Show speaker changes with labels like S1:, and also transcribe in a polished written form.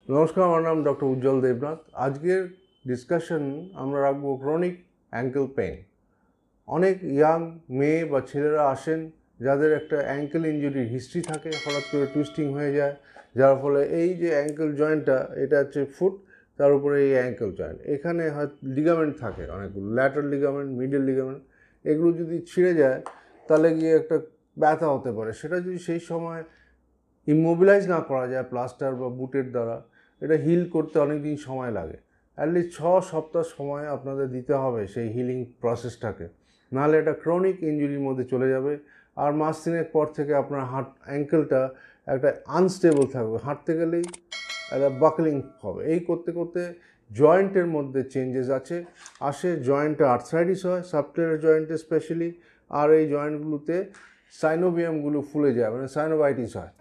S1: নমস্কার, আমার নাম ডক্টর উজ্জ্বল দেবনাথ। আজকের ডিসকাশন আমরা রাখবো ক্রনিক অ্যাঙ্কেল পেইন। অনেক ইয়াং মেয়ে বা ছেলেরা আসেন যাদের একটা অ্যাঙ্কেল ইঞ্জুরির হিস্ট্রি থাকে, হঠাৎ করে টুইস্টিং হয়ে যায়, যার ফলে এই যে অ্যাঙ্কেল জয়েন্টটা, এটা হচ্ছে ফুট, তার উপরে এই অ্যাঙ্কেল জয়েন্ট, এখানে হয়তো লিগামেন্ট থাকে অনেকগুলো, ল্যাটারাল লিগামেন্ট, মিডল লিগামেন্ট। এগুলো যদি ছিঁড়ে যায় তাহলে গিয়ে একটা ব্যথা হতে পারে। সেটা যদি সেই সময় ইমোবিলাইজ না করা যায় প্লাস্টার বা বুটের দ্বারা, এটা হিল করতে অনেক দিন সময় লাগে। অ্যাটলিস্ট 6 সপ্তাহ সময় আপনাদের দিতে হবে সেই হিলিং প্রসেসটাকে, নাহলে এটা ক্রনিক ইঞ্জুরির মধ্যে চলে যাবে। আর মাস তিনেক পর থেকে আপনার অ্যাঙ্কেলটা একটা আনস্টেবল থাকবে, হাঁটতে গেলেই একটা বাকলিং হবে। এই করতে করতে জয়েন্টের মধ্যে চেঞ্জেস আসে, জয়েন্টে আর্থ্রাইটিস হয়, সাবক্লিয়ার জয়েন্টে স্পেশালি। আর এই জয়েন্টগুলোতে সাইনোভিয়ামগুলো ফুলে যায়, মানে সাইনোভাইটিস হয়।